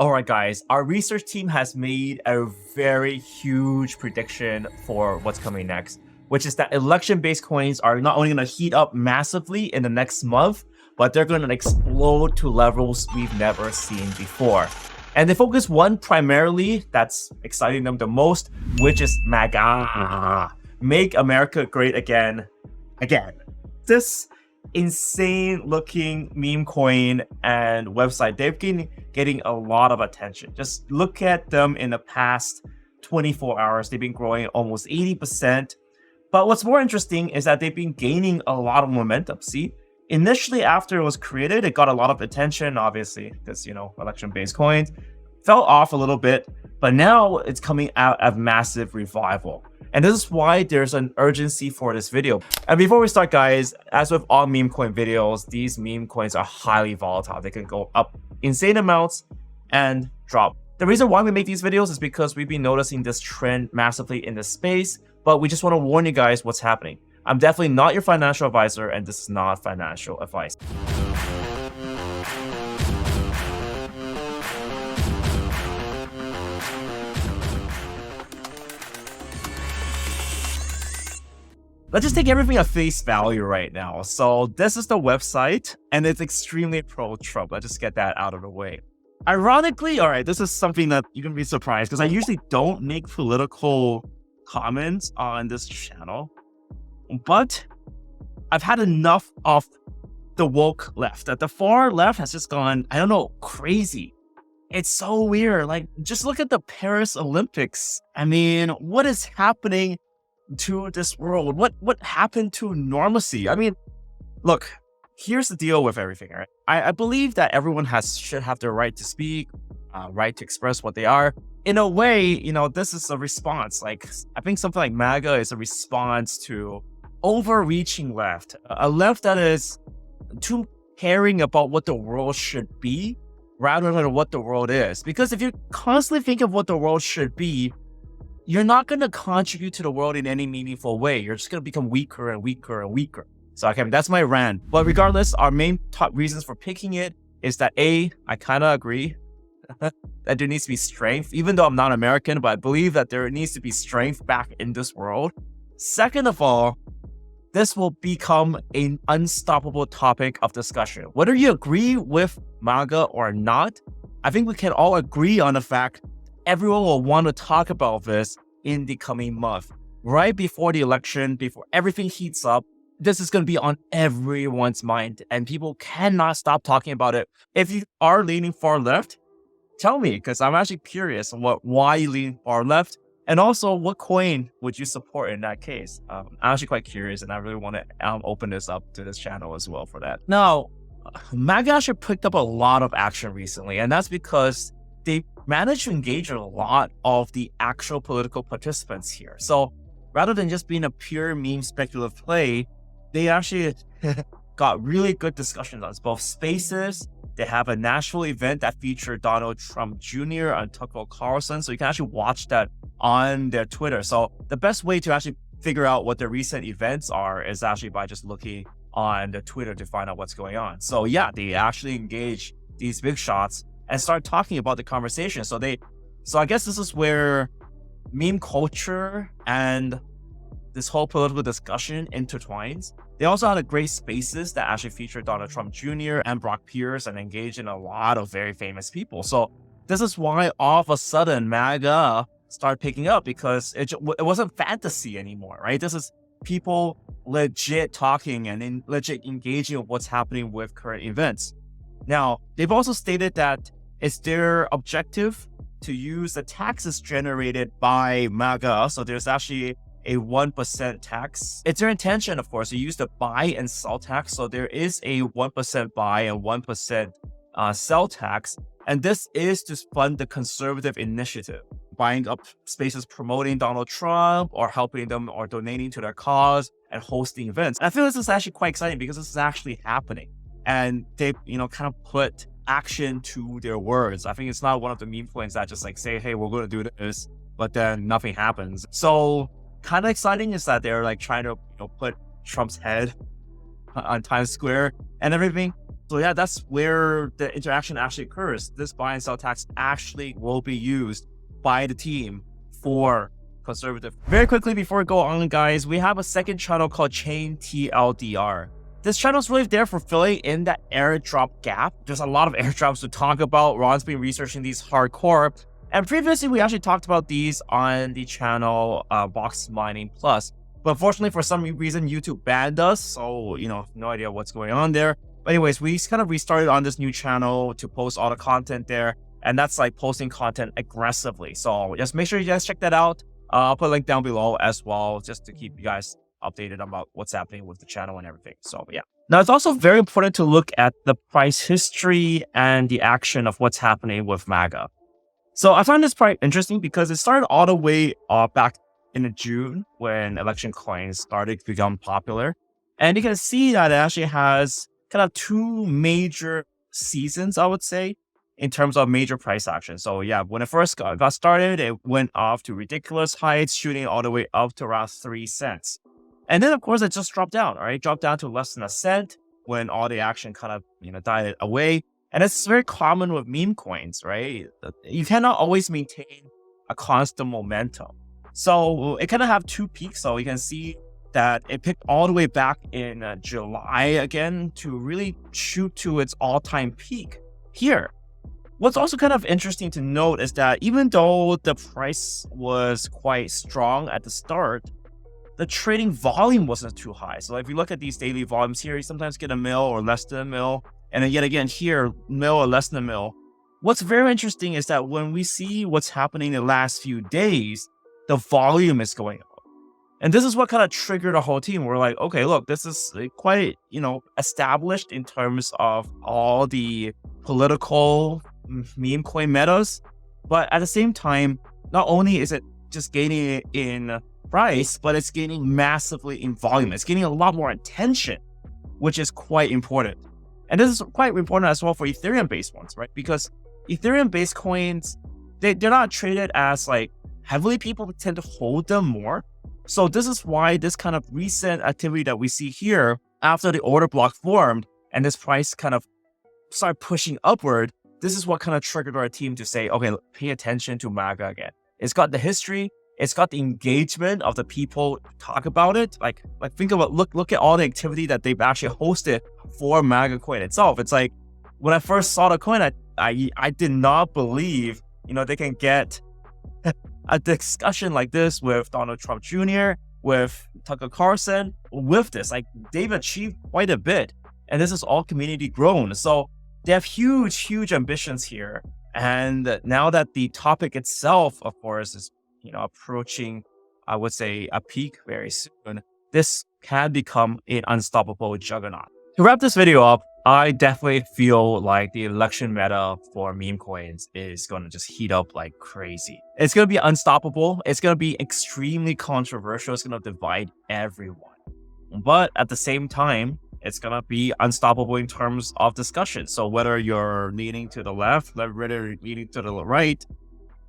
All right, guys, our research team has made a very huge prediction for what's coming next, which is that election-based coins are not only going to heat up massively in the next month, but they're going to explode to levels we've never seen before. And they focus one primarily that's exciting them the most, which is MAGAA. Make America Great Again. This insane looking meme coin and website, they've been getting a lot of attention. Just look at them in the past 24 hours. They've been growing almost 80%. But what's more interesting is that they've been gaining a lot of momentum. See, initially after it was created, it got a lot of attention, obviously, because, election-based coins fell off a little bit, but now it's coming out of massive revival. And this is why there's an urgency for this video. And before we start, guys, as with all meme coin videos, these meme coins are highly volatile. They can go up insane amounts and drop. The reason why we make these videos is because we've been noticing this trend massively in the space, but we just want to warn you guys what's happening. I'm definitely not your financial advisor, and this is not financial advice. Let's just take everything at face value right now. So this is the website, and it's extremely pro-Trump. Let's just get that out of the way. Ironically, all right, this is something that you can be surprised, because I usually don't make political comments on this channel, but I've had enough of the woke left. That the far left has just gone, I don't know, crazy. It's so weird. Like, just look at the Paris Olympics. I mean, what is happening to this world? What happened to normalcy? I mean, look, here's the deal with everything, right? I believe that everyone should have the right to speak, right to express what they are. In a way, this is a response. Like, I think something like MAGA is a response to overreaching left, a left that is too caring about what the world should be rather than what the world is. Because if you constantly think of what the world should be, you're not going to contribute to the world in any meaningful way. You're just going to become weaker and weaker and weaker. So, okay, that's my rant. But regardless, our main top reasons for picking it is that I kind of agree that there needs to be strength, even though I'm not American, but I believe that there needs to be strength back in this world. Second of all, this will become an unstoppable topic of discussion. Whether you agree with MAGA or not, I think we can all agree on the fact everyone will want to talk about this in the coming month. Right before the election, before everything heats up, this is going to be on everyone's mind, and people cannot stop talking about it. If you are leaning far left, tell me, because I'm actually curious on why you lean far left, and also what coin would you support in that case. I'm actually quite curious, and I really want to open this up to this channel as well for that. Now, MAGA actually picked up a lot of action recently, and that's because they managed to engage a lot of the actual political participants here. So rather than just being a pure meme speculative play, they actually got really good discussions on both spaces. They have a national event that featured Donald Trump Jr. and Tucker Carlson. So you can actually watch that on their Twitter. So the best way to actually figure out what the recent events are is actually by just looking on the Twitter to find out what's going on. So yeah, they actually engage these big shots and start talking about the conversation. So I guess this is where meme culture and this whole political discussion intertwines. They also had a great spaces that actually featured Donald Trump Jr. and Brock Pierce and engaged in a lot of very famous people. So this is why all of a sudden MAGA started picking up, because it wasn't fantasy anymore, right? This is people legit talking and legit engaging with what's happening with current events. Now, they've also stated that it's their objective to use the taxes generated by MAGA. So there's actually a 1% tax. It's their intention, of course, to use the buy and sell tax. So there is a 1% buy and 1% sell tax. And this is to fund the conservative initiative, buying up spaces promoting Donald Trump or helping them or donating to their cause and hosting events. And I feel this is actually quite exciting because this is actually happening. And they, kind of put action to their words. I think it's not one of the meme coins that just like say, hey, we're going to do this, but then nothing happens. So kind of exciting is that they're like trying to put Trump's head on Times Square and everything. So yeah, that's where the interaction actually occurs. This buy and sell tax actually will be used by the team for conservative. Very quickly before we go on, guys, we have a second channel called Chain TLDR. This channel is really there for filling in that airdrop gap. There's a lot of airdrops to talk about. Ron's been researching these hardcore. And previously, we actually talked about these on the channel Boxmining Plus. But unfortunately, for some reason, YouTube banned us. So, no idea what's going on there. But anyways, we kind of restarted on this new channel to post all the content there. And that's like posting content aggressively. So just make sure you guys check that out. I'll put a link down below as well, just to keep you guys updated about what's happening with the channel and everything. So yeah. Now, it's also very important to look at the price history and the action of what's happening with MAGAA. So I find this quite interesting because it started all the way back in June when election coins started to become popular. And you can see that it actually has kind of two major seasons, I would say, in terms of major price action. So yeah, when it first got started, it went off to ridiculous heights, shooting all the way up to around 3 cents. And then, of course, it just dropped down, right? Dropped down to less than a cent when all the action kind of, died away. And it's very common with meme coins, right? You cannot always maintain a constant momentum. So it kind of have two peaks. So you can see that it picked all the way back in July again to really shoot to its all-time peak here. What's also kind of interesting to note is that even though the price was quite strong at the start, the trading volume wasn't too high. So if you look at these daily volumes here, you sometimes get a mil or less than a mil. And then yet again here, mil or less than a mil. What's very interesting is that when we see what's happening in the last few days, the volume is going up. And this is what kind of triggered the whole team. We're like, okay, look, this is quite, established in terms of all the political meme coin metas. But at the same time, not only is it just gaining in price, but it's gaining massively in volume. It's gaining a lot more attention, which is quite important. And this is quite important as well for Ethereum-based ones, right? Because Ethereum-based coins, they're not traded as like heavily. People tend to hold them more. So this is why this kind of recent activity that we see here after the order block formed and this price kind of started pushing upward, this is what kind of triggered our team to say, okay, pay attention to MAGAA again. It's got the history. It's got the engagement of the people talk about it. Like think about, look at all the activity that they've actually hosted for MAGAA coin itself. It's like when I first saw the coin, I did not believe, they can get a discussion like this with Donald Trump Jr., with Tucker Carlson, with this. Like they've achieved quite a bit. And this is all community grown. So they have huge, huge ambitions here. And now that the topic itself, of course, is approaching, I would say, a peak very soon, this can become an unstoppable juggernaut. To wrap this video up, I definitely feel like the election meta for meme coins is going to just heat up like crazy. It's going to be unstoppable. It's going to be extremely controversial. It's going to divide everyone. But at the same time, it's going to be unstoppable in terms of discussion. So whether you're leaning to the left, whether you're leaning to the right,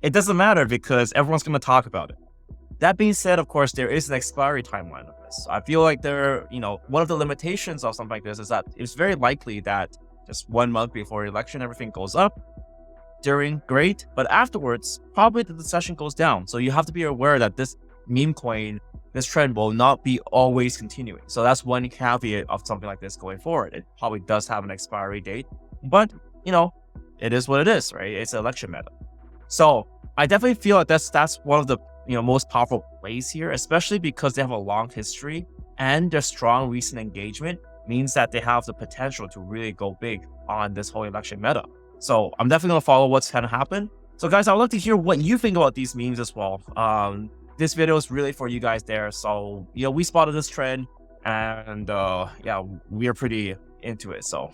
it doesn't matter because everyone's going to talk about it. That being said, of course, there is an expiry timeline of this. I feel like one of the limitations of something like this is that it's very likely that just 1 month before the election, everything goes up. During, great. But afterwards, probably the discussion goes down. So you have to be aware that this meme coin, this trend will not be always continuing. So that's one caveat of something like this going forward. It probably does have an expiry date, but it is what it is, right? It's an election meta. So I definitely feel like that's one of the most powerful plays here, especially because they have a long history and their strong recent engagement means that they have the potential to really go big on this whole election meta. So I'm definitely going to follow what's going to happen. So guys, I'd love to hear what you think about these memes as well. This video is really for you guys there. So, we spotted this trend and yeah, we are pretty into it. So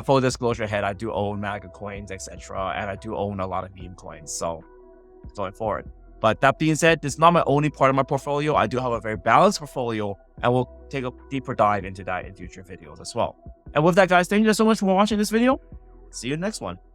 full disclosure ahead, I do own MAGAA coins, etc. And I do own a lot of meme coins. So going forward. But that being said, this is not my only part of my portfolio. I do have a very balanced portfolio and we'll take a deeper dive into that in future videos as well. And with that, guys, thank you so much for watching this video. See you in the next one.